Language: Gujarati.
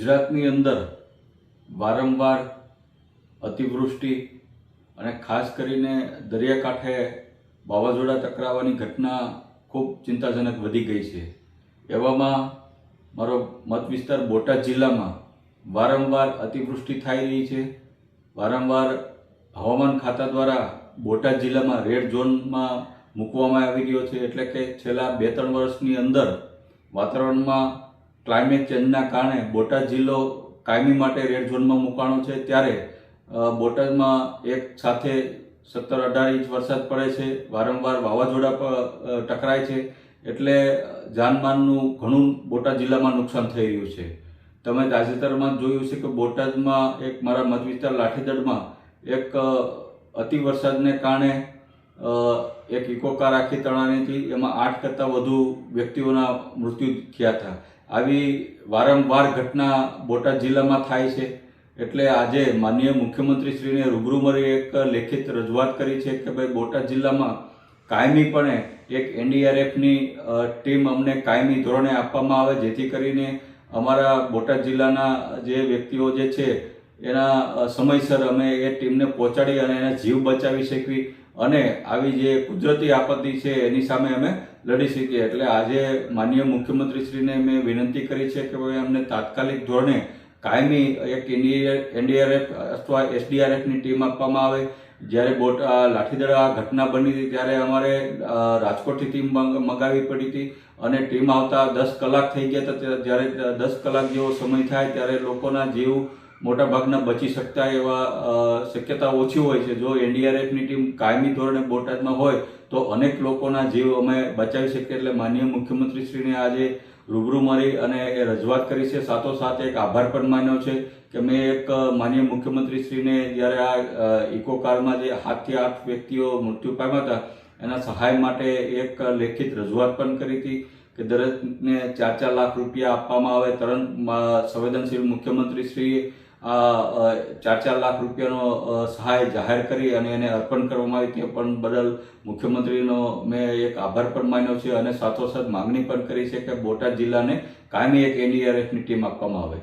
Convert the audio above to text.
ગુજરાતની અંદર વારંવાર અતિવૃષ્ટિ અને ખાસ કરીને દરિયાકાંઠે વાવાઝોડા ટકરાવાની ઘટના ખૂબ ચિંતાજનક વધી ગઈ છે। એવામાં મારો મત વિસ્તાર બોટાદ જિલ્લામાં વારંવાર અતિવૃષ્ટિ થઈ રહી છે। વારંવાર હવામાન ખાતા દ્વારા બોટાદ જિલ્લામાં રેડ ઝોનમાં મૂકવામાં આવી રહ્યો છે। એટલે કે છેલ્લા 2-3 વર્ષની અંદર વાતાવરણમાં ક્લાઇમેટ ચેન્જના કારણે બોટાદ જિલ્લો કાયમી માટે રેડ ઝોનમાં મુકાણો છે। ત્યારે બોટાદમાં એક સાથે 17-18 ઇંચ વરસાદ પડે છે, વારંવાર વાવાઝોડા પર ટકરાય છે, એટલે જાનમાલનું ઘણું બોટાદ જિલ્લામાં નુકસાન થઈ રહ્યું છે। તમે તાજેતરમાં જોયું છે કે બોટાદમાં એક મારા મત વિસ્તાર લાઠીદળમાં એક અતિ વરસાદને કારણે એક ઇકો કાર આખી તણાઈ હતી, એમાં 8 કરતાં વધુ વ્યક્તિઓના મૃત્યુ થયા હતા। આવી વારંવાર ઘટના બોટાદ જિલ્લામાં થાય છે। એટલે આજે માનનીય મુખ્યમંત્રીશ્રીને રૂબરૂ મળી એક લેખિત રજૂઆત કરી છે કે ભાઈ બોટાદ જિલ્લામાં કાયમીપણે એક એનડીઆરએફની ટીમ અમને કાયમી ધોરણે આપવામાં આવે, જેથી કરીને અમારા બોટાદ જિલ્લાના જે વ્યક્તિઓ જે છે એના સમયસર અમે એ ટીમને પહોંચાડી અને એના જીવ બચાવી શકવી અને આવી જે કુદરતી આપત્તિ છે એની સામે અમે લડી શકીએ। એટલે આજે માનનીય મુખ્યમંત્રીશ્રીને મેં વિનંતી કરી છે કે ભાઈ અમને તાત્કાલિક ધોરણે કાયમી એક એનડીઆરએફ અથવા એસડીઆરએફની ટીમ આપવામાં આવે। જ્યારે લાઠીદળ આ ઘટના બની હતી ત્યારે અમારે રાજકોટથી ટીમ મંગાવી પડી હતી અને ટીમ આવતા 10 કલાક થઈ ગયા હતા। જ્યારે 10 કલાક જેવો સમય થાય ત્યારે લોકોના જીવ મોટાભાગના બચી શકતા એવા શક્યતા ઓછી હોય છે। જો એનડીઆરએફની ટીમ કાયમી ધોરણે બોટાદમાં હોય તો અનેક લોકોના જીવ અમે બચાવી શકીએ। એટલે માનનીય મુખ્યમંત્રીશ્રીને આજે રૂબરૂ મળી અને એ રજૂઆત કરી છે। સાથોસાથ એક આભાર પણ માન્યો છે કે મેં એક માનનીય મુખ્યમંત્રીશ્રીને જ્યારે આ ઇકો કારમાં જે 7 થી 8 વ્યક્તિઓ મૃત્યુ પામ્યા હતા એના સહાય માટે એક લેખિત રજૂઆત પણ કરી હતી કે દરેકને 4-4 લાખ રૂપિયા આપવામાં આવે। તરત સંવેદનશીલ મુખ્યમંત્રીશ્રીએ 4-4 લાખ રૂપિયાનો સહાય જાહેર કરી અને એને અર્પણ કરવામાં આવી, તે પણ બદલ મુખ્યમંત્રીનો મેં એક આભાર પણ માન્યો છે અને સાથોસાથ માગણી પણ કરી છે કે બોટાદ જિલ્લાને કાયમી એક એનડીઆરએફની ટીમ આપવામાં આવે।